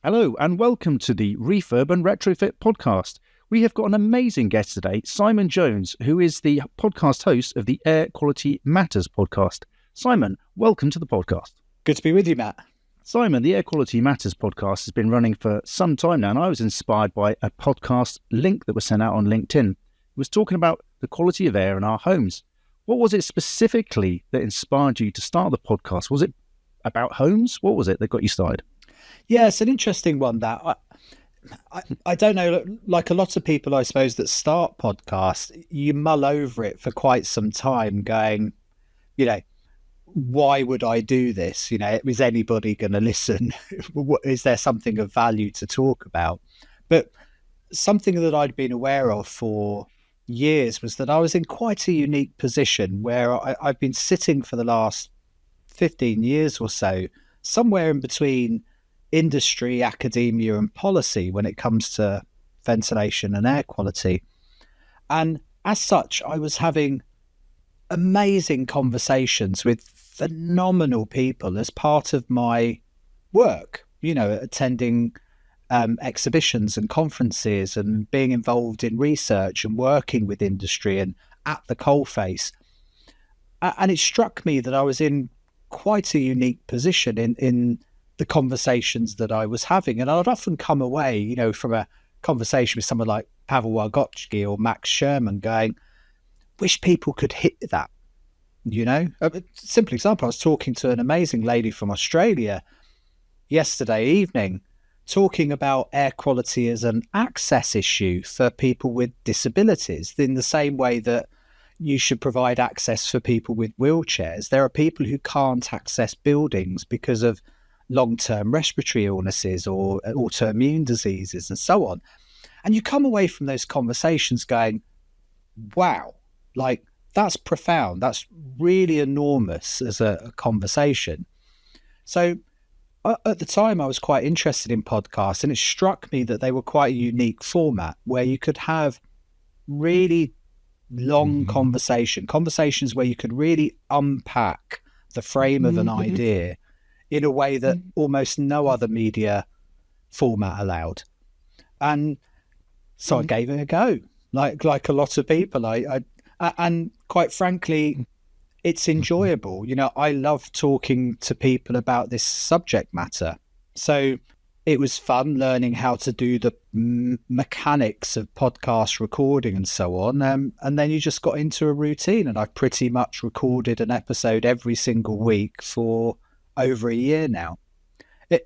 Hello and welcome to the Refurb and Retrofit podcast. We have got an amazing guest today, Simon Jones, who is the podcast host of the Air Quality Matters podcast. Simon, welcome to the podcast. Good to be with you, Matt. Simon, the Air Quality Matters podcast has been running for some time now, and I was inspired by a podcast link that was sent out on LinkedIn. It was talking about the quality of air in our homes. What was it specifically that inspired you to start the podcast? Was it about homes? What was it that got you started? Yeah, it's an interesting one, that I don't know, like a lot of people, I suppose, that start podcasts, you mull over it for quite some time going, why would I do this? Is anybody going to listen? Is there something of value to talk about? But something that I'd been aware of for years was that I was in quite a unique position where I've been sitting for the last 15 years or so, somewhere in between industry, academia and policy when it comes to ventilation and air quality. And as such, I was having amazing conversations with phenomenal people as part of my work, attending exhibitions and conferences and being involved in research and working with industry and at the coalface. And it struck me that I was in quite a unique position in the conversations that I was having. And I'd often come away, from a conversation with someone like Pavel Wargocki or Max Sherman going, wish people could hit that, A simple example, I was talking to an amazing lady from Australia yesterday evening, talking about air quality as an access issue for people with disabilities, in the same way that you should provide access for people with wheelchairs. There are people who can't access buildings because of long-term respiratory illnesses or autoimmune diseases and so on. And you come away from those conversations going, wow, like that's profound. That's really enormous as a conversation. So at the time I was quite interested in podcasts, and it struck me that they were quite a unique format where you could have really long conversations where you could really unpack the frame of an idea in a way that almost no other media format allowed. And so I gave it a go, like a lot of people. And quite frankly, it's enjoyable. I love talking to people about this subject matter. So it was fun learning how to do the mechanics of podcast recording and so on. And then you just got into a routine, and I've pretty much recorded an episode every single week for over a year now.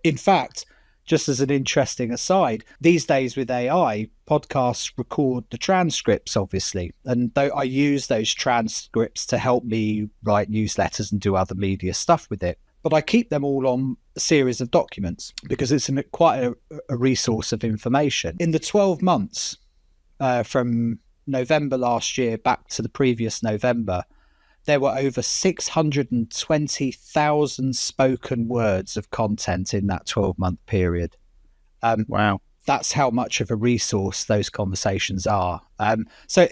In fact, just as an interesting aside, these days with AI, podcasts record the transcripts, obviously. And though I use those transcripts to help me write newsletters and do other media stuff with it, but I keep them all on a series of documents because it's quite a resource of information. In the 12 months from November last year back to the previous November, there were over 620,000 spoken words of content in that 12-month period. Wow. That's how much of a resource those conversations are. So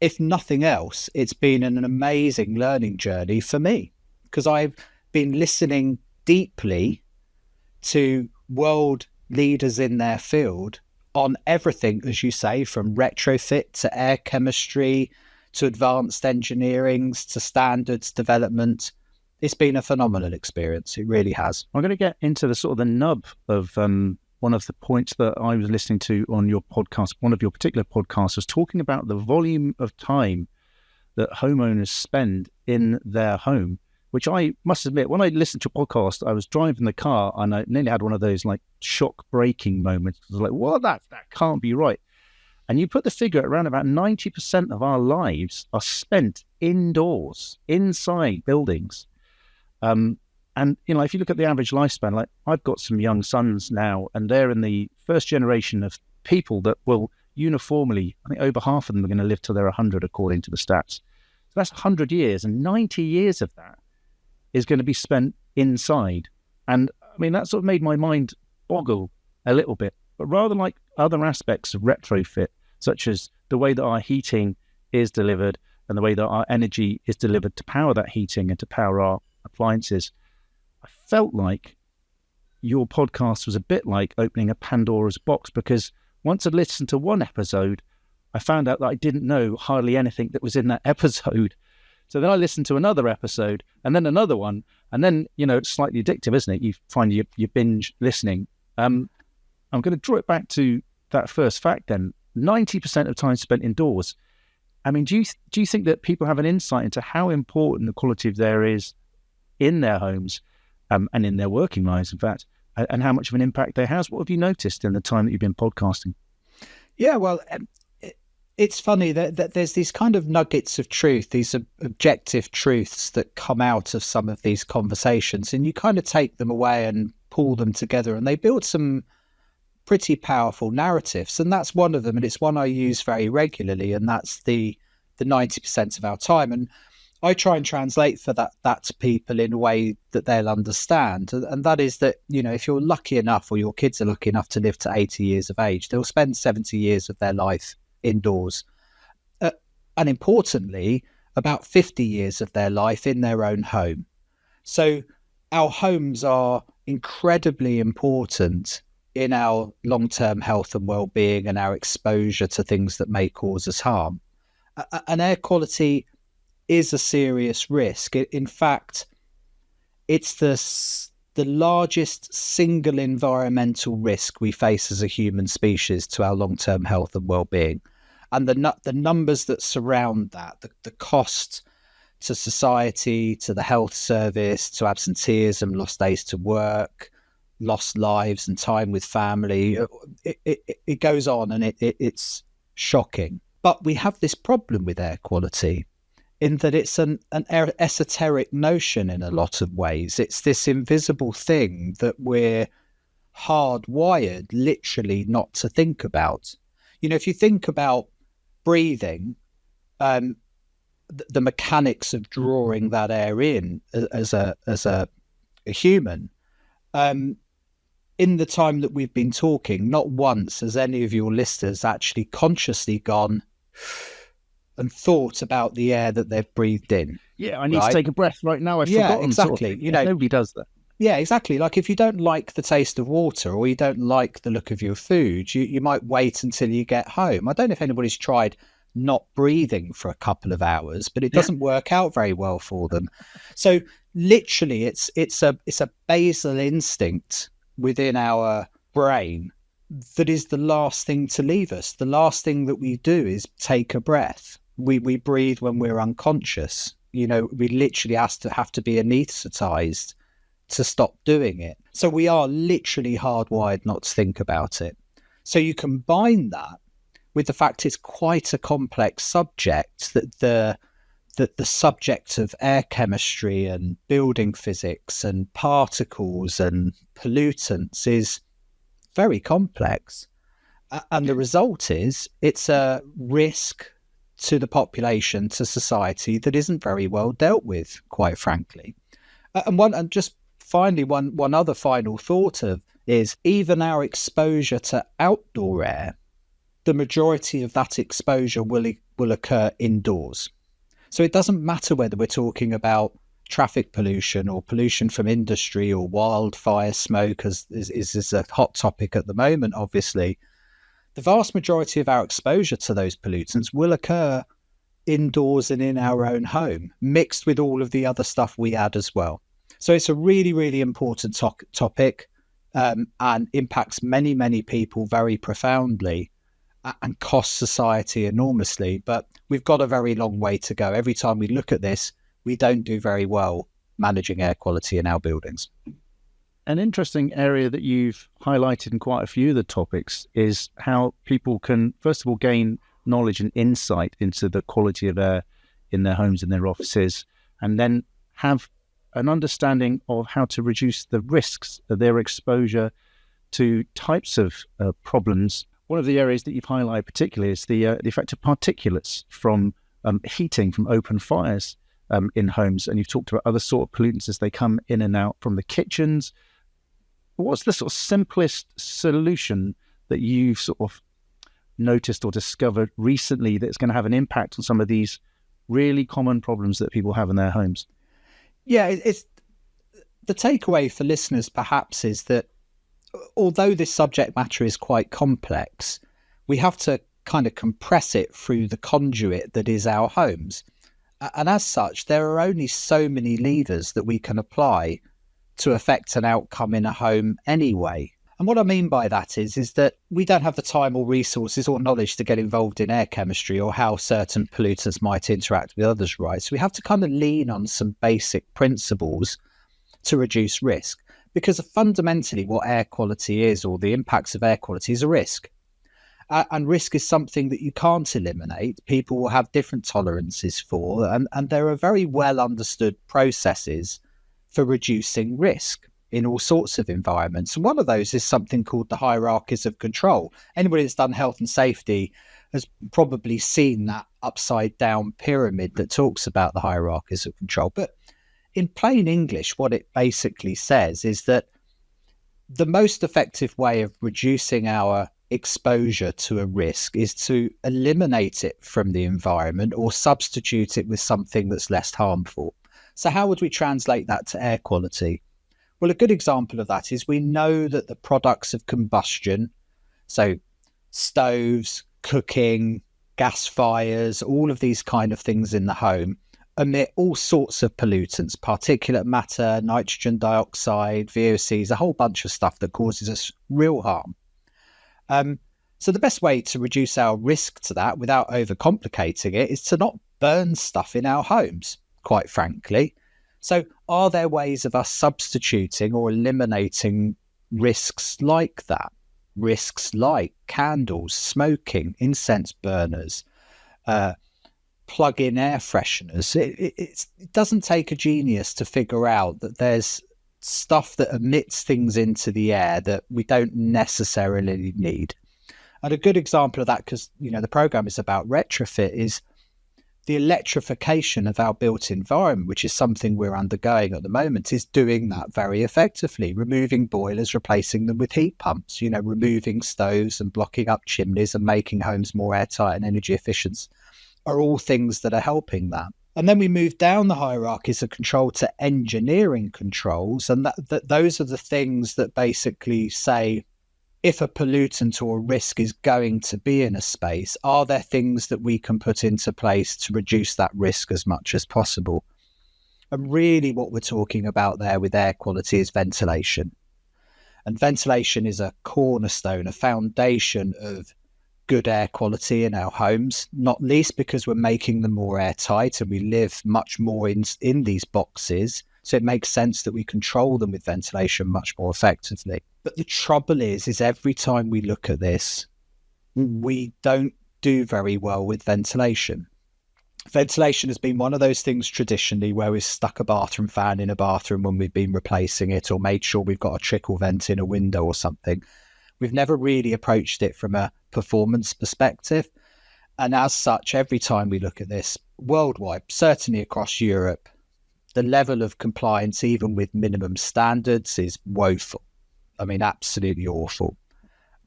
if nothing else, it's been an amazing learning journey for me, because I've been listening deeply to world leaders in their field on everything, as you say, from retrofit to air chemistry to advanced engineering to standards development. It's been a phenomenal experience. It really has. I'm going to get into the sort of the nub of one of the points that I was listening to on your podcast. One of your particular podcasts was talking about the volume of time that homeowners spend in their home, which I must admit, when I listened to a podcast, I was driving the car and I nearly had one of those like shock braking moments. I was like, well, that can't be right. And you put the figure at around about 90% of our lives are spent indoors, inside buildings. And, if you look at the average lifespan, like I've got some young sons now, and they're in the first generation of people that will uniformly, I think over half of them are going to live till they're 100, according to the stats. So that's 100 years, and 90 years of that is going to be spent inside. And I mean, that sort of made my mind boggle a little bit. But rather like other aspects of retrofit, such as the way that our heating is delivered and the way that our energy is delivered to power that heating and to power our appliances, I felt like your podcast was a bit like opening a Pandora's box, because once I'd listened to one episode, I found out that I didn't know hardly anything that was in that episode. So then I listened to another episode and then another one. And then, it's slightly addictive, isn't it? You find you binge listening. I'm going to draw it back to that first fact then. 90% of time spent indoors. I mean, do you think that people have an insight into how important the quality of air is in their homes and in their working lives, in fact, and how much of an impact that has? What have you noticed in the time that you've been podcasting? Yeah, well, it's funny that there's these kind of nuggets of truth, these objective truths that come out of some of these conversations, and you kind of take them away and pull them together, and they build some pretty powerful narratives. And that's one of them, and it's one I use very regularly, and that's the 90% of our time. And I try and translate for that to people in a way that they'll understand. And that is that, if you're lucky enough, or your kids are lucky enough to live to 80 years of age, they'll spend 70 years of their life indoors. And importantly, about 50 years of their life in their own home. So our homes are incredibly important in our long-term health and well-being and our exposure to things that may cause us harm. And air quality is a serious risk. In fact, it's the largest single environmental risk we face as a human species to our long-term health and well-being. And the numbers that surround that, the cost to society, to the health service, to absenteeism, lost days to work, lost lives and time with family, it goes on, and it's shocking. But we have this problem with air quality in that it's an esoteric notion in a lot of ways. It's this invisible thing that we're hardwired literally not to think about. If you think about breathing, the mechanics of drawing that air in as a human, in the time that we've been talking, not once has any of your listeners actually consciously gone and thought about the air that they've breathed in. Yeah, I need to take a breath right now. I've forgotten. Exactly. Nobody does that. Yeah, exactly. Like if you don't like the taste of water, or you don't like the look of your food, you might wait until you get home. I don't know if anybody's tried not breathing for a couple of hours, but it doesn't work out very well for them. So literally it's a basal instinct within our brain that is the last thing to leave us. The last thing that we do is take a breath. We breathe when we're unconscious. We literally have to be anaesthetized to stop doing it. So we are literally hardwired not to think about it. So you combine that with the fact it's quite a complex subject, that the subject of air chemistry and building physics and particles and pollutants is very complex. And the result is it's a risk to the population, to society, that isn't very well dealt with, quite frankly. And just finally, one other final thought is even our exposure to outdoor air, the majority of that exposure will occur indoors. So it doesn't matter whether we're talking about traffic pollution or pollution from industry or wildfire smoke, as is a hot topic at the moment, obviously. The vast majority of our exposure to those pollutants will occur indoors and in our own home, mixed with all of the other stuff we add as well. So it's a really, really important topic and impacts many, many people very profoundly and costs society enormously. But we've got a very long way to go. Every time we look at this, we don't do very well managing air quality in our buildings. An interesting area that you've highlighted in quite a few of the topics is how people can, first of all, gain knowledge and insight into the quality of air in their homes and their offices, and then have an understanding of how to reduce the risks of their exposure to types of problems. One of the areas that you've highlighted particularly is the effect of particulates from heating, from open fires in homes. And you've talked about other sort of pollutants as they come in and out from the kitchens. What's the sort of simplest solution that you've sort of noticed or discovered recently that's going to have an impact on some of these really common problems that people have in their homes? Yeah, it's the takeaway for listeners perhaps is that although this subject matter is quite complex, we have to kind of compress it through the conduit that is our homes. And as such, there are only so many levers that we can apply to affect an outcome in a home anyway. And what I mean by that is that we don't have the time or resources or knowledge to get involved in air chemistry or how certain pollutants might interact with others, right? So we have to kind of lean on some basic principles to reduce risk, because fundamentally what air quality is, or the impacts of air quality, is a risk. And risk is something that you can't eliminate. People will have different tolerances for, and there are very well understood processes for reducing risk in all sorts of environments. And one of those is something called the hierarchies of control. Anybody that's done health and safety has probably seen that upside down pyramid that talks about the hierarchies of control. But in plain English, what it basically says is that the most effective way of reducing our exposure to a risk is to eliminate it from the environment or substitute it with something that's less harmful. So how would we translate that to air quality? Well, a good example of that is we know that the products of combustion, so stoves, cooking, gas fires, all of these kind of things in the home, emit all sorts of pollutants, particulate matter, nitrogen dioxide, VOCs, a whole bunch of stuff that causes us real harm. So the best way to reduce our risk to that without overcomplicating it is to not burn stuff in our homes, quite frankly. So are there ways of us substituting or eliminating risks like that? Risks like candles, smoking, incense burners, plug-in air fresheners. It doesn't take a genius to figure out that there's stuff that emits things into the air that we don't necessarily need. And a good example of that, because the program is about retrofit, is the electrification of our built environment, which is something we're undergoing at the moment, is doing that very effectively, removing boilers, replacing them with heat pumps, removing stoves and blocking up chimneys and making homes more airtight and energy efficient are all things that are helping that. And then we move down the hierarchies of control to engineering controls, and that those are the things that basically say, if a pollutant or a risk is going to be in a space, are there things that we can put into place to reduce that risk as much as possible? And really what we're talking about there with air quality is ventilation. And ventilation is a cornerstone, a foundation of good air quality in our homes, not least because we're making them more airtight and we live much more in these boxes. So it makes sense that we control them with ventilation much more effectively. But the trouble is every time we look at this, we don't do very well with ventilation. Ventilation has been one of those things traditionally where we've stuck a bathroom fan in a bathroom when we've been replacing it, or made sure we've got a trickle vent in a window or something. We've never really approached it from a performance perspective. And as such, every time we look at this worldwide, certainly across Europe, the level of compliance, even with minimum standards, is woeful. I mean, absolutely awful.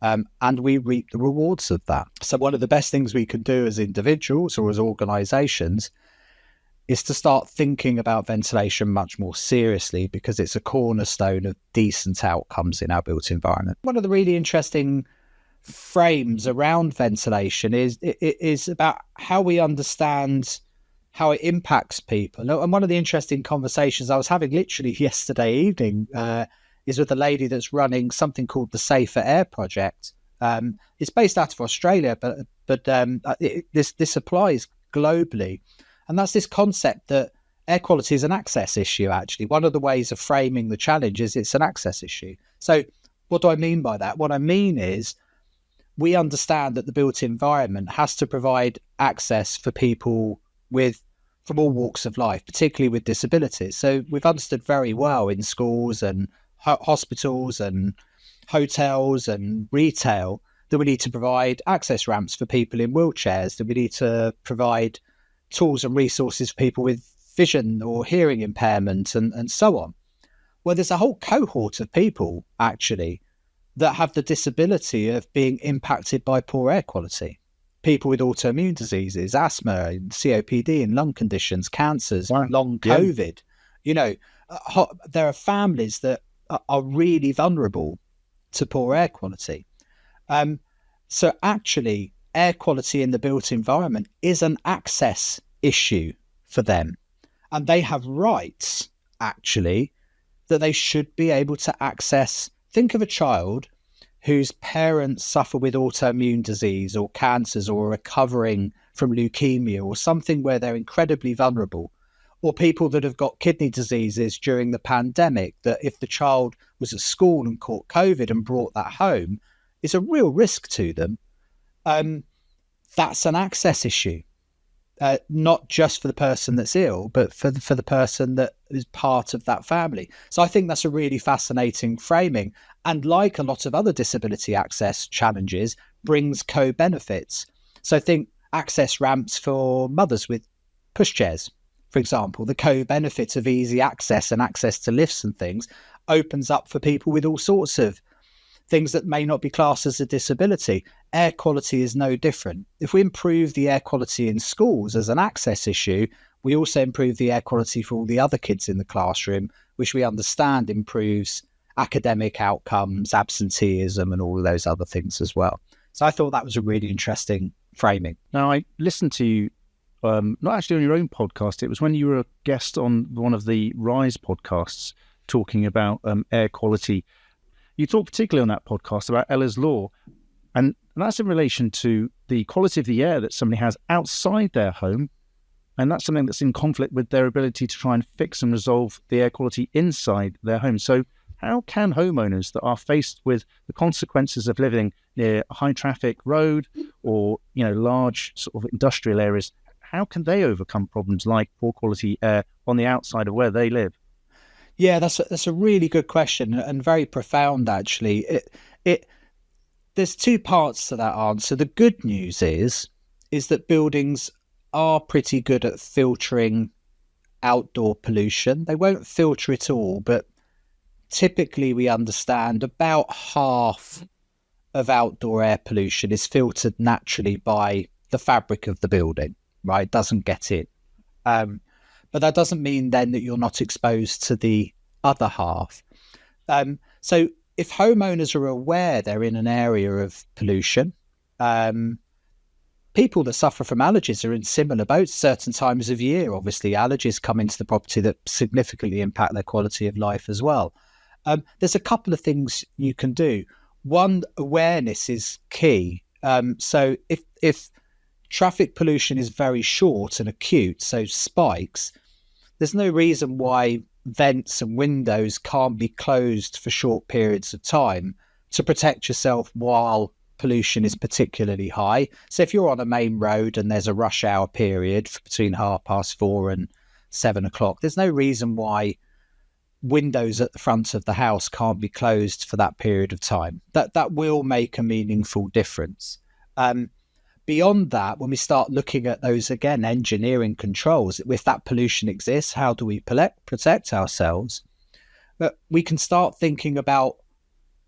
And we reap the rewards of that. So one of the best things we can do as individuals or as organizations is to start thinking about ventilation much more seriously, because it's a cornerstone of decent outcomes in our built environment. One of the really interesting frames around ventilation is about how we understand how it impacts people. And one of the interesting conversations I was having literally yesterday evening is with a lady that's running something called the Safer Air Project. It's based out of Australia, but this applies globally. And that's this concept that air quality is an access issue, actually. One of the ways of framing the challenge is it's an access issue. So what do I mean by that? What I mean is we understand that the built environment has to provide access for people from all walks of life, particularly with disabilities. So we've understood very well in schools and hospitals and hotels and retail that we need to provide access ramps for people in wheelchairs, that we need to provide tools and resources for people with vision or hearing impairment and so on. Well, there's a whole cohort of people actually that have the disability of being impacted by poor air quality. People with autoimmune diseases, asthma, and COPD, and lung conditions, cancers, long COVID. There are families that are really vulnerable to poor air quality. So actually, air quality in the built environment is an access issue for them. And they have rights, actually, that they should be able to access. Think of a child whose parents suffer with autoimmune disease or cancers or are recovering from leukemia or something where they're incredibly vulnerable, or people that have got kidney diseases during the pandemic, that if the child was at school and caught COVID and brought that home, is a real risk to them. That's an access issue, not just for the person that's ill, but for the person that is part of that family. So I think that's a really fascinating framing. And like a lot of other disability access challenges, brings co-benefits. So think access ramps for mothers with pushchairs, for example. The co-benefit of easy access and access to lifts and things opens up for people with all sorts of things that may not be classed as a disability. Air quality is no different. If we improve the air quality in schools as an access issue, we also improve the air quality for all the other kids in the classroom, which we understand improves academic outcomes, absenteeism, and all of those other things as well. So I thought that was a really interesting framing. Now, I listened to you, not actually on your own podcast, it was when you were a guest on one of the Rise podcasts talking about air quality. You talked particularly on that podcast about Ella's Law, and that's in relation to the quality of the air that somebody has outside their home, and that's something that's in conflict with their ability to try and fix and resolve the air quality inside their home. So how can homeowners that are faced with the consequences of living near a high traffic road or, large sort of industrial areas, how can they overcome problems like poor quality air on the outside of where they live? Yeah, that's a really good question and very profound, actually. There's two parts to that answer. The good news is that buildings are pretty good at filtering outdoor pollution. They won't filter it all, but typically we understand about half of outdoor air pollution is filtered naturally by the fabric of the building, right? It doesn't get in. But that doesn't mean then that you're not exposed to the other half. So if homeowners are aware they're in an area of pollution, people that suffer from allergies are in similar boats certain times of year. Obviously, allergies come into the property that significantly impact their quality of life as well. There's a couple of things you can do. One, awareness is key. So if traffic pollution is very short and acute, so spikes, there's no reason why vents and windows can't be closed for short periods of time to protect yourself while pollution is particularly high. So if you're on a main road and there's a rush hour period between 4:30 and 7 o'clock, there's no reason why windows at the front of the house can't be closed for that period of time. That will make a meaningful difference. Beyond that, when we start looking at those, again, engineering controls, if that pollution exists, how do we protect ourselves? But we can start thinking about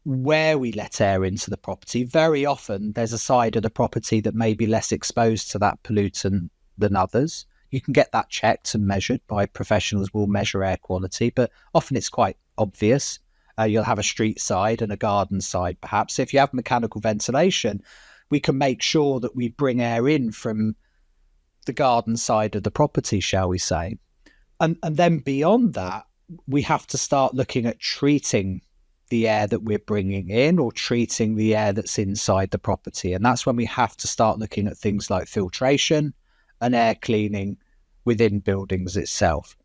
where we let air into the property. Very often, there's a side of the property that may be less exposed to that pollutant than others. You can get that checked and measured by professionals who will measure air quality, but often it's quite obvious. You'll have a street side and a garden side, perhaps. If you have mechanical ventilation, we can make sure that we bring air in from the garden side of the property, shall we say. And then beyond that, we have to start looking at treating the air that we're bringing in or treating the air that's inside the property. And that's when we have to start looking at things like filtration and air cleaning within buildings itself.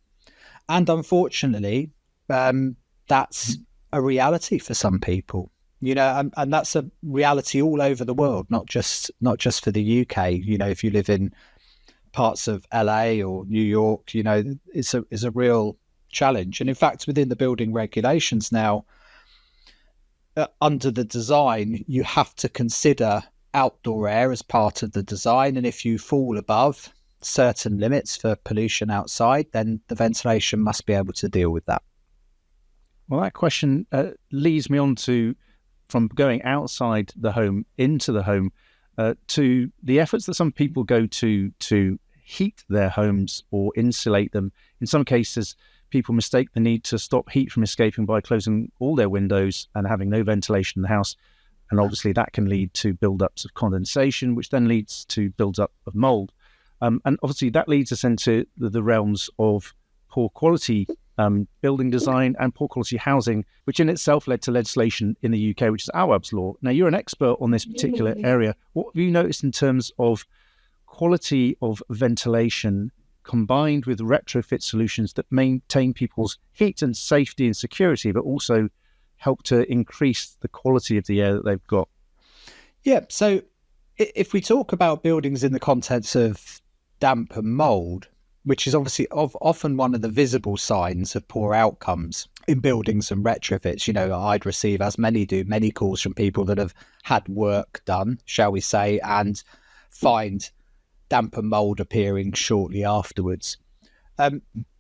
And unfortunately, that's a reality for some people. And that's a reality all over the world, not just for the UK. If you live in parts of LA or New York, it's a real challenge. And in fact, within the building regulations now, under the design, you have to consider outdoor air as part of the design. And if you fall above certain limits for pollution outside, then the ventilation must be able to deal with that. Well, that question leads me on to, from going outside the home into the home, to the efforts that some people go to heat their homes or insulate them. In some cases, people mistake the need to stop heat from escaping by closing all their windows and having no ventilation in the house. And obviously that can lead to build-ups of condensation, which then leads to build-up of mold. And obviously that leads us into the realms of poor quality building design and poor quality housing, which in itself led to legislation in the UK, which is Awaab's law. Now, you're an expert on this particular area. What have you noticed in terms of quality of ventilation combined with retrofit solutions that maintain people's heat and safety and security, but also help to increase the quality of the air that they've got? Yeah, so if we talk about buildings in the context of damp and mold, which is obviously often one of the visible signs of poor outcomes in buildings and retrofits. I'd receive, as many do, many calls from people that have had work done, shall we say, and find damp and mold appearing shortly afterwards.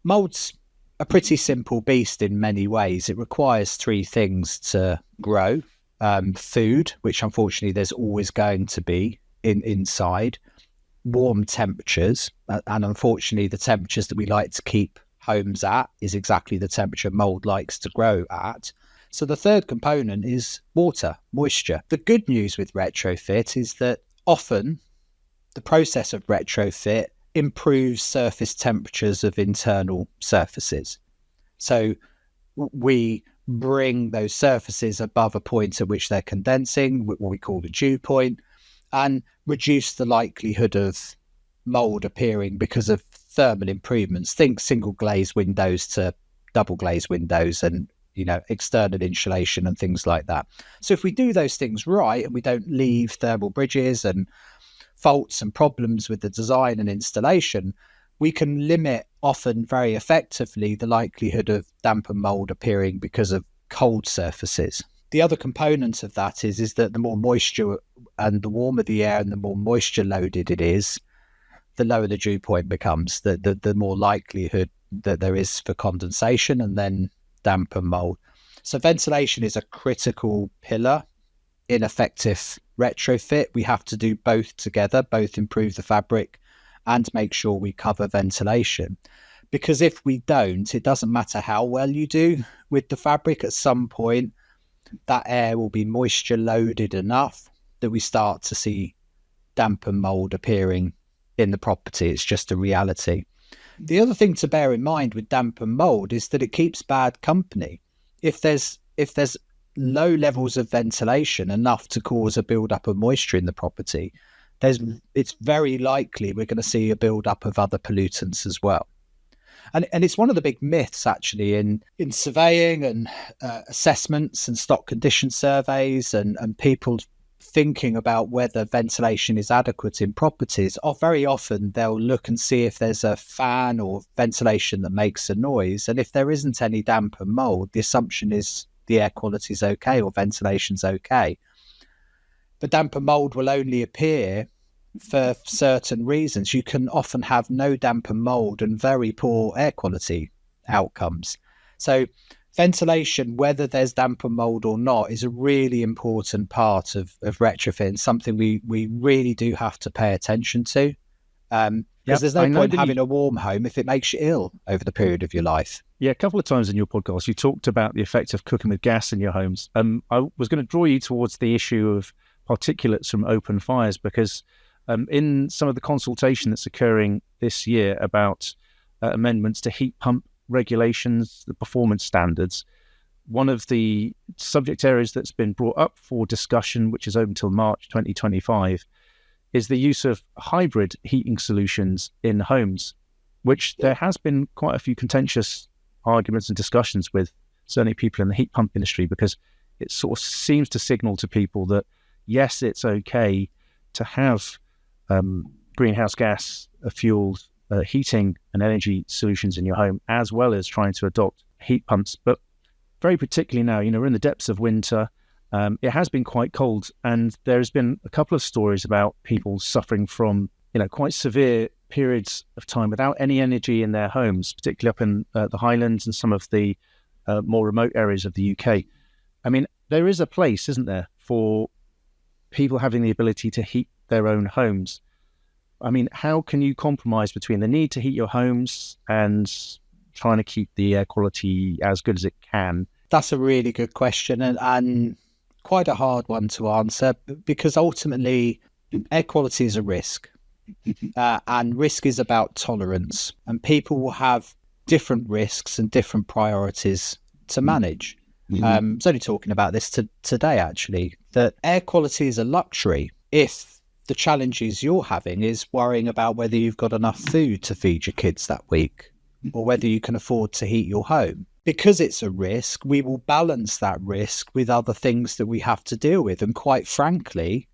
Mold's a pretty simple beast in many ways. It requires three things to grow. Food, which unfortunately there's always going to be inside. Warm temperatures, and unfortunately the temperatures that we like to keep homes at is exactly the temperature mold likes to grow at. So the third component is water, moisture. The good news with retrofit is that often the process of retrofit improves surface temperatures of internal surfaces. So we bring those surfaces above a point at which they're condensing, what we call the dew point, and reduce the likelihood of mold appearing because of thermal improvements. Think single glazed windows to double glazed windows and, external insulation and things like that. So if we do those things right and we don't leave thermal bridges and faults and problems with the design and installation, we can limit often very effectively the likelihood of damp and mold appearing because of cold surfaces. The other component of that is that the more moisture and the warmer the air and the more moisture loaded it is, the lower the dew point becomes, the more likelihood that there is for condensation and then damp and mold. So ventilation is a critical pillar in effective retrofit. We have to do both together, both improve the fabric and make sure we cover ventilation. Because if we don't, it doesn't matter how well you do with the fabric, at some point that air will be moisture loaded enough that we start to see damp and mold appearing in the property. It's just a reality. The other thing to bear in mind with damp and mold is that it keeps bad company. If there's low levels of ventilation, enough to cause a build-up of moisture in the property, it's very likely we're going to see a build-up of other pollutants as well. And it's one of the big myths actually in surveying and assessments and stock condition surveys and people thinking about whether ventilation is adequate in properties. Very often they'll look and see if there's a fan or ventilation that makes a noise. And if there isn't any damp and mold, the assumption is the air quality is okay or ventilation's okay. But damp and mold will only appear for certain reasons. You can often have no damp and mold and very poor air quality outcomes. So ventilation, whether there's damp and mold or not, is a really important part of retrofit and something we really do have to pay attention to. Because there's no point having a warm home if it makes you ill over the period of your life. Yeah, a couple of times in your podcast, you talked about the effect of cooking with gas in your homes. I was going to draw you towards the issue of particulates from open fires, because in some of the consultation that's occurring this year about amendments to heat pump regulations, the performance standards, one of the subject areas that's been brought up for discussion, which is open until March 2025, is the use of hybrid heating solutions in homes, which there has been quite a few contentious arguments and discussions with certainly people in the heat pump industry, because it sort of seems to signal to people that, yes, it's okay to have greenhouse gas fueled heating and energy solutions in your home, as well as trying to adopt heat pumps. But very particularly now, we're in the depths of winter. It has been quite cold, and there's been a couple of stories about people suffering from, quite severe periods of time without any energy in their homes, particularly up in the Highlands and some of the more remote areas of the UK. I mean, there is a place, isn't there, for people having the ability to heat their own homes. I mean, how can you compromise between the need to heat your homes and trying to keep the air quality as good as it can? That's a really good question, and quite a hard one to answer, because ultimately air quality is a risk, and risk is about tolerance, and people will have different risks and different priorities to manage. I was only talking about this today, actually, that air quality is a luxury if the challenges you're having is worrying about whether you've got enough food to feed your kids that week, or whether you can afford to heat your home. Because it's a risk, we will balance that risk with other things that we have to deal with. And quite frankly,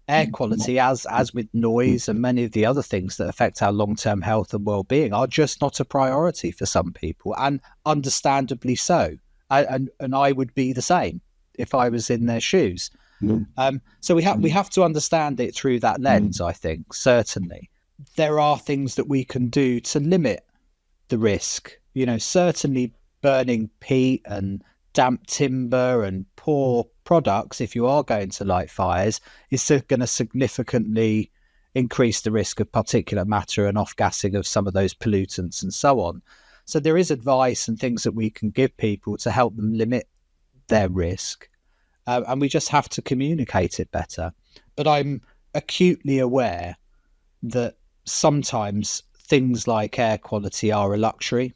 air quality, as with noise and many of the other things that affect our long-term health and well-being, are just not a priority for some people, and understandably so. And I would be the same if I was in their shoes. So we have to understand it through that lens, I think. Certainly there are things that we can do to limit the risk. Certainly burning peat and damp timber and poor products, if you are going to light fires, is going to significantly increase the risk of particulate matter and off-gassing of some of those pollutants and so on. So there is advice and things that we can give people to help them limit their risk. And we just have to communicate it better. But I'm acutely aware that sometimes things like air quality are a luxury,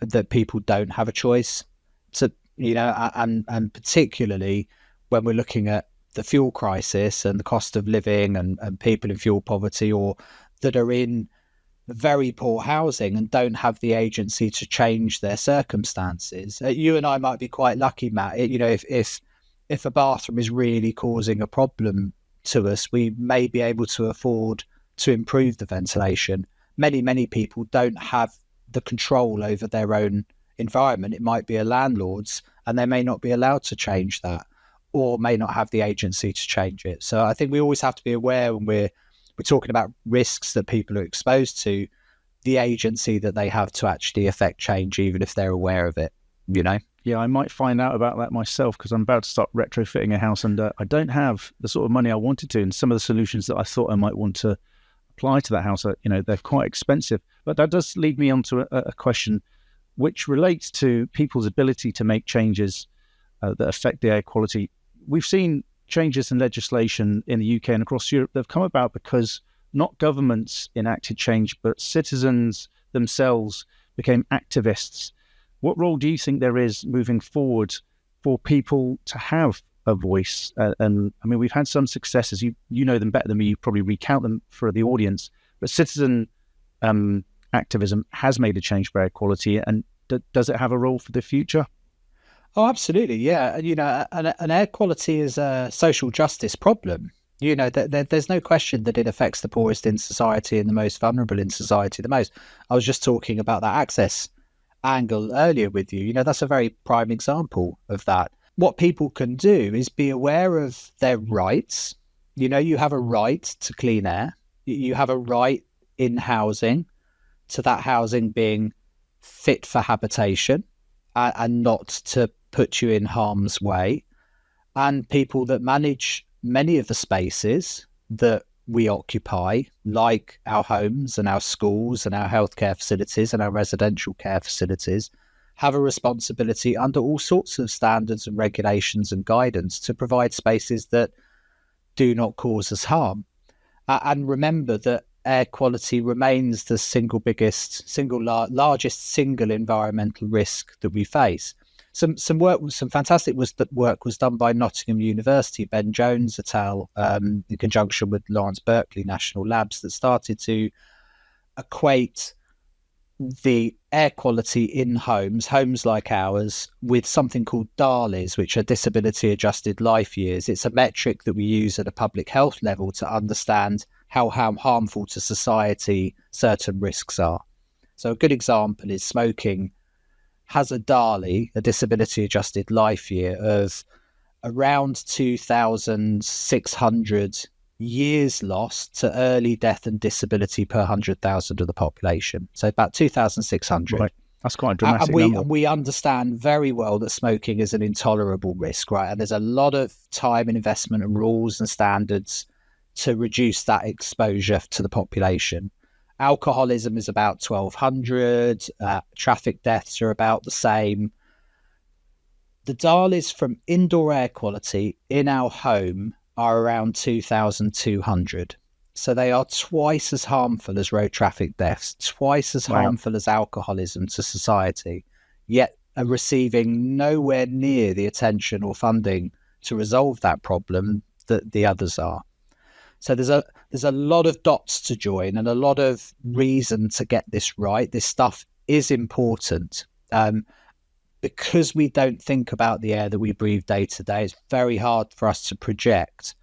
that people don't have a choice. So, and particularly when we're looking at the fuel crisis and the cost of living and people in fuel poverty, or that are in very poor housing and don't have the agency to change their circumstances. You and I might be quite lucky, Matt. If a bathroom is really causing a problem to us, we may be able to afford to improve the ventilation. Many people don't have the control over their own environment. It might be a landlord's, and they may not be allowed to change that, or may not have the agency to change it. So I think we always have to be aware when we're talking about risks that people are exposed to, the agency that they have to actually affect change, even if they're aware of it. Yeah, I might find out about that myself, because I'm about to start retrofitting a house, and I don't have the sort of money I wanted to. And some of the solutions that I thought I might want to apply to that house, they're quite expensive. But that does lead me on to a question which relates to people's ability to make changes that affect the air quality. We've seen changes in legislation in the UK and across Europe that have come about because not governments enacted change, but citizens themselves became activists. What role do you think there is moving forward for people to have a voice? And I mean, we've had some successes. You know them better than me. You probably recount them for the audience. But citizen activism has made a change for air quality. And does it have a role for the future? Oh, absolutely. Yeah. And air quality is a social justice problem. There's no question that it affects the poorest in society and the most vulnerable in society the most. I was just talking about that access angle earlier with you. That's a very prime example of that. What people can do is be aware of their rights. You have a right to clean air. You have a right in housing to that housing being fit for habitation and not to put you in harm's way. And people that manage many of the spaces that we occupy, like our homes and our schools and our healthcare facilities and our residential care facilities, have a responsibility under all sorts of standards and regulations and guidance to provide spaces that do not cause us harm. And remember that air quality remains the largest single environmental risk that we face. Some fantastic work was done by Nottingham University, Ben Jones et al., in conjunction with Lawrence Berkeley National Labs, that started to equate the air quality in homes like ours, with something called DALYs, which are disability adjusted life years. It's a metric that we use at a public health level to understand how harmful to society certain risks are. So a good example is smoking has a DALY, a disability adjusted life year, of around 2,600 years lost to early death and disability per 100,000 of the population. So about 2,600. Right. That's quite a dramatic number. We understand very well that smoking is an intolerable risk, right? And there's a lot of time and investment and rules and standards to reduce that exposure to the population. Alcoholism is about 1,200. Traffic deaths are about the same. The DALYs from indoor air quality in our home are around 2,200. So they are twice as harmful as road traffic deaths, twice as harmful as alcoholism to society, yet are receiving nowhere near the attention or funding to resolve that problem that the others are. So there's a lot of dots to join and a lot of reason to get this right. This stuff is important. Because we don't think about the air that we breathe day to day, it's very hard for us to project.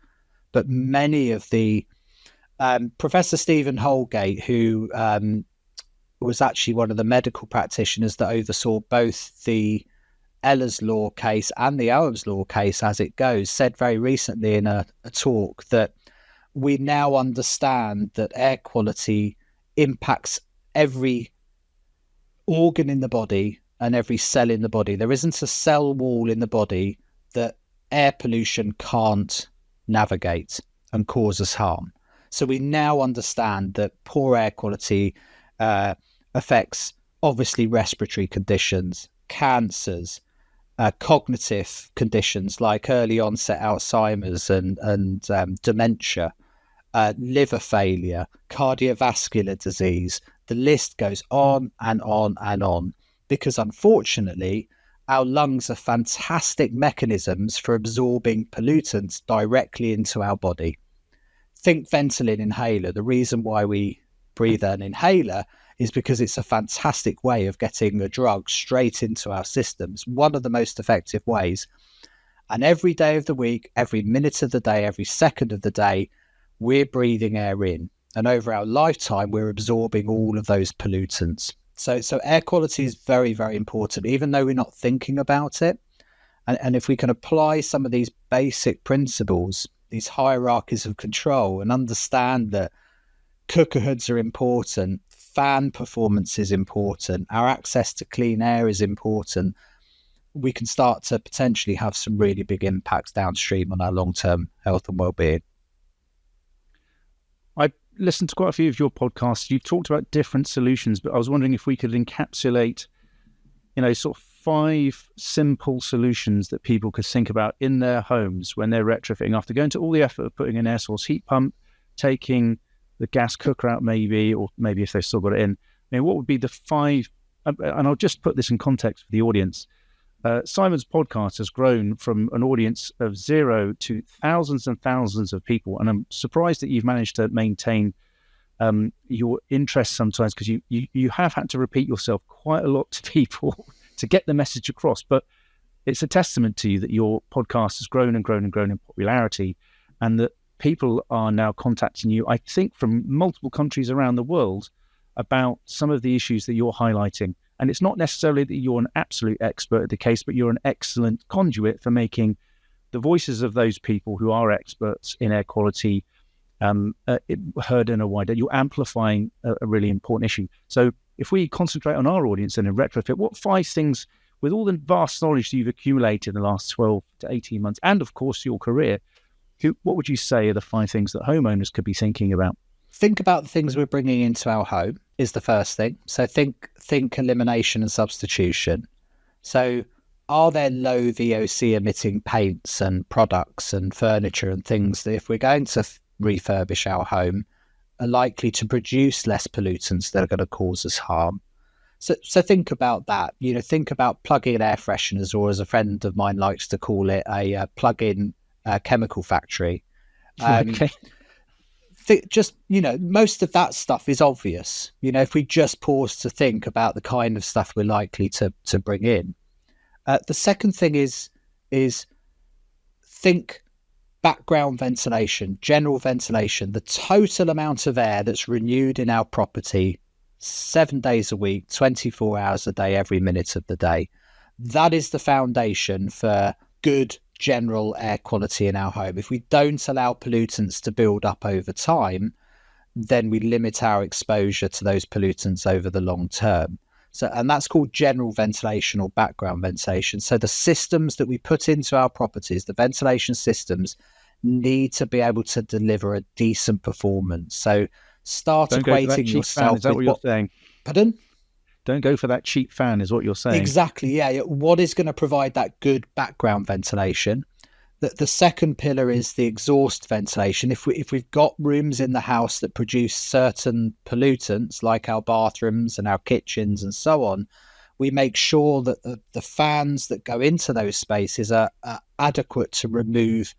But many of the Professor Stephen Holgate, who was actually one of the medical practitioners that oversaw both the Eller's Law case and the Owens Law case as it goes, said very recently in a talk that we now understand that air quality impacts every organ in the body and every cell in the body. There isn't a cell wall in the body that air pollution can't navigate and cause us harm. So we now understand that poor air quality affects obviously respiratory conditions, cancers, cognitive conditions like early onset Alzheimer's and dementia, liver failure, cardiovascular disease. The list goes on and on and on, because unfortunately our lungs are fantastic mechanisms for absorbing pollutants directly into our body. Think Ventolin inhaler. The reason why we breathe an inhaler is because it's a fantastic way of getting a drug straight into our systems, one of the most effective ways. And every day of the week, every minute of the day, every second of the day, we're breathing air in. And over our lifetime, we're absorbing all of those pollutants. So air quality is very, very important, even though we're not thinking about it. And if we can apply some of these basic principles, these hierarchies of control, and understand that cooker hoods are important, fan performance is important, our access to clean air is important, we can start to potentially have some really big impacts downstream on our long-term health and well-being. I listened to quite a few of your podcasts. You talked about different solutions, but I was wondering if we could encapsulate, sort of 5 simple solutions that people could think about in their homes when they're retrofitting, after going to all the effort of putting an air source heat pump, taking the gas cooker out or maybe if they've still got it in. What would be the 5, and I'll just put this in context for the audience. Simon's podcast has grown from an audience of 0 to thousands and thousands of people. And I'm surprised that you've managed to maintain your interest sometimes, because you have had to repeat yourself quite a lot to people to get the message across. But it's a testament to you that your podcast has grown and grown and grown in popularity, and that people are now contacting you, I think, from multiple countries around the world about some of the issues that you're highlighting. And it's not necessarily that you're an absolute expert at the case, but you're an excellent conduit for making the voices of those people who are experts in air quality heard in a wider. You're amplifying a really important issue. So if we concentrate on our audience and in Retrofit, what 5 things, with all the vast knowledge that you've accumulated in the last 12 to 18 months, and of course your career, what would you say are the 5 things that homeowners could be thinking about? Think about the things we're bringing into our home is the first thing. So think elimination and substitution. So are there low VOC emitting paints and products and furniture and things that, if we're going to refurbish our home, are likely to produce less pollutants that are going to cause us harm? So think about that. Think about plug-in air fresheners, or as a friend of mine likes to call it, a plug-in chemical factory. Okay. Most of that stuff is obvious. If we just pause to think about the kind of stuff we're likely to bring in. The second thing is think background ventilation, general ventilation, the total amount of air that's renewed in our property 7 days a week, 24 hours a day, every minute of the day. That is the foundation for good general air quality in our home. If we don't allow pollutants to build up over time, then we limit our exposure to those pollutants over the long term. And that's called general ventilation or background ventilation. So the systems that we put into our properties, the ventilation systems, need to be able to deliver a decent performance. So Start Don't go for that equating cheap fan. yourself Is that with what you're saying? Pardon? Don't go for that cheap fan is what you're saying. Exactly, yeah. What is going to provide that good background ventilation? The second pillar is the exhaust ventilation. If we've got rooms in the house that produce certain pollutants, like our bathrooms and our kitchens and so on, we make sure that the fans that go into those spaces are adequate to remove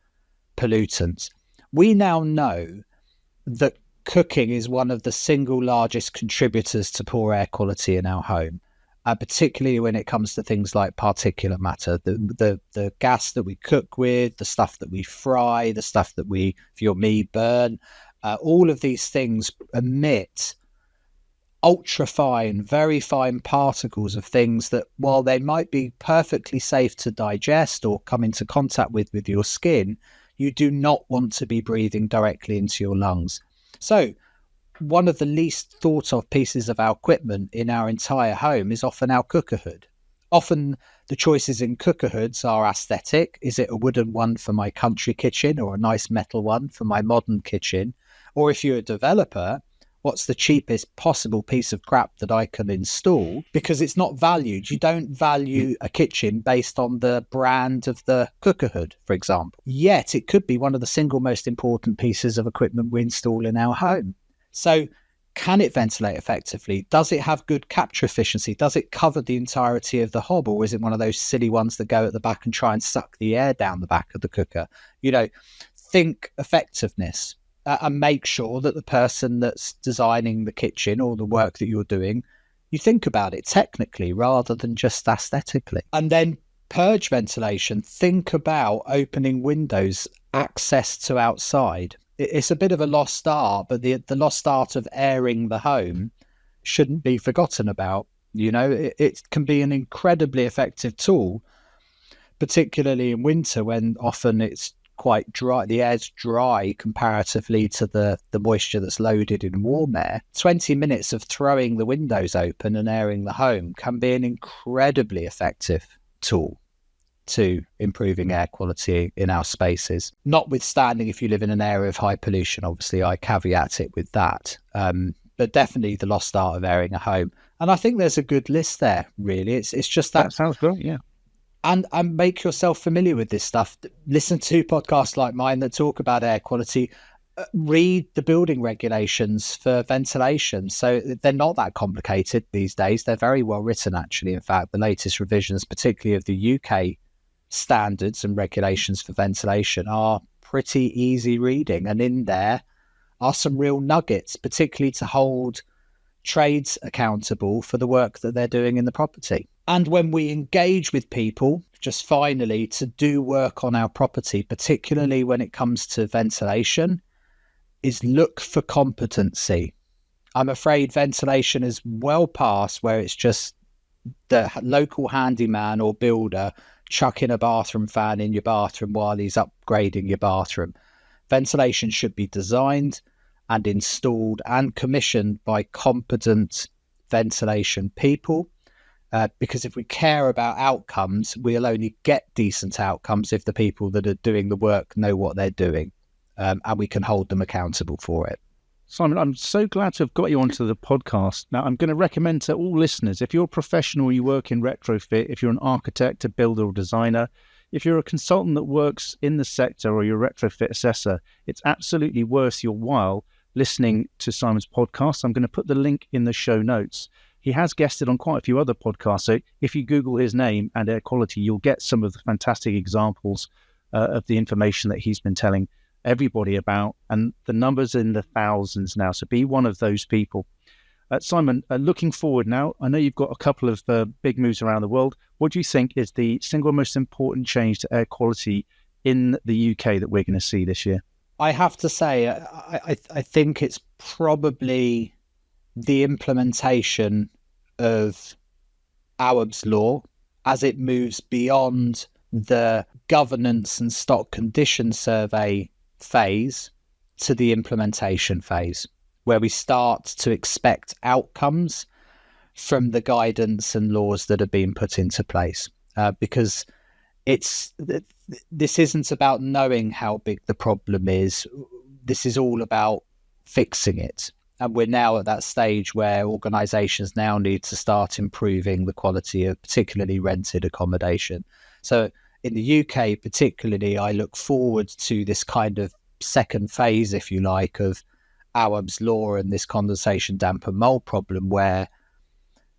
pollutants. We now know that cooking is one of the single largest contributors to poor air quality in our home. Particularly when it comes to things like particulate matter, the gas that we cook with, the stuff that we fry, the stuff that we, if you're me, burn, all of these things emit ultra fine, very fine particles of things that, while they might be perfectly safe to digest or come into contact with your skin, you do not want to be breathing directly into your lungs. So one of the least thought of pieces of our equipment in our entire home is often our cooker hood. Often the choices in cooker hoods are aesthetic. Is it a wooden one for my country kitchen or a nice metal one for my modern kitchen? Or if you're a developer, what's the cheapest possible piece of crap that I can install? Because it's not valued. You don't value a kitchen based on the brand of the cooker hood, for example. Yet it could be one of the single most important pieces of equipment we install in our home. So can it ventilate effectively? Does it have good capture efficiency? Does it cover the entirety of the hob? Or is it one of those silly ones that go at the back and try and suck the air down the back of the cooker? Think effectiveness and make sure that the person that's designing the kitchen or the work that you're doing, you think about it technically rather than just aesthetically. And then purge ventilation. Think about opening windows, access to outside. It's a bit of a lost art, but the lost art of airing the home shouldn't be forgotten about. It can be an incredibly effective tool, particularly in winter when often it's quite dry. The air's dry comparatively to the moisture that's loaded in warm air. 20 minutes of throwing the windows open and airing the home can be an incredibly effective tool to improving air quality in our spaces. Notwithstanding, if you live in an area of high pollution, obviously I caveat it with that. But definitely the lost art of airing a home. And I think there's a good list there, really. It's just that sounds great, yeah. And make yourself familiar with this stuff. Listen to podcasts like mine that talk about air quality. Read the building regulations for ventilation. So they're not that complicated these days. They're very well written, actually. In fact, the latest revisions, particularly of the UK standards and regulations for ventilation, are pretty easy reading. And in there are some real nuggets, particularly to hold trades accountable for the work that they're doing in the property. And when we engage with people, just finally, to do work on our property, particularly when it comes to ventilation, is look for competency. I'm afraid ventilation is well past where it's just the local handyman or builder chucking a bathroom fan in your bathroom while he's upgrading your bathroom. Ventilation should be designed and installed and commissioned by competent ventilation people. Because if we care about outcomes, we'll only get decent outcomes if the people that are doing the work know what they're doing, and we can hold them accountable for it. Simon, I'm so glad to have got you onto the podcast. Now, I'm going to recommend to all listeners, if you're a professional, you work in retrofit, if you're an architect, a builder or designer, if you're a consultant that works in the sector or you're a retrofit assessor, it's absolutely worth your while listening to Simon's podcast. I'm going to put the link in the show notes. He has guested on quite a few other podcasts, so if you Google his name and air quality, you'll get some of the fantastic examples of the information that he's been telling everybody about, and the numbers in the thousands now, so be one of those people. Simon, looking forward now, I know you've got a couple of big moves around the world. What do you think is the single most important change to air quality in the UK that we're going to see this year? I have to say, I think it's probably the implementation of Awaab's law as it moves beyond the governance and stock condition survey phase to the implementation phase, where we start to expect outcomes from the guidance and laws that have been put into place. Because this isn't about knowing how big the problem is. This is all about fixing it. And we're now at that stage where organisations now need to start improving the quality of particularly rented accommodation. So in the UK particularly, I look forward to this kind of second phase, if you like, of Awam's law and this condensation, damp and mould problem, where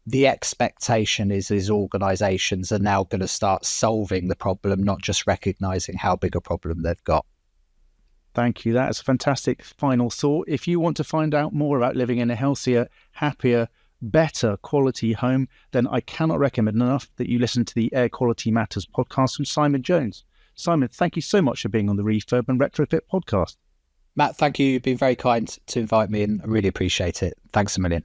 the expectation is organisations are now going to start solving the problem, not just recognising how big a problem they've got. Thank you. That's a fantastic final thought. If you want to find out more about living in a healthier, happier, better quality home, then I cannot recommend enough that you listen to the Air Quality Matters podcast from Simon Jones. Simon, thank you so much for being on the Refurb and Retrofit podcast. Matt, thank you. You've been very kind to invite me and I really appreciate it. Thanks a million.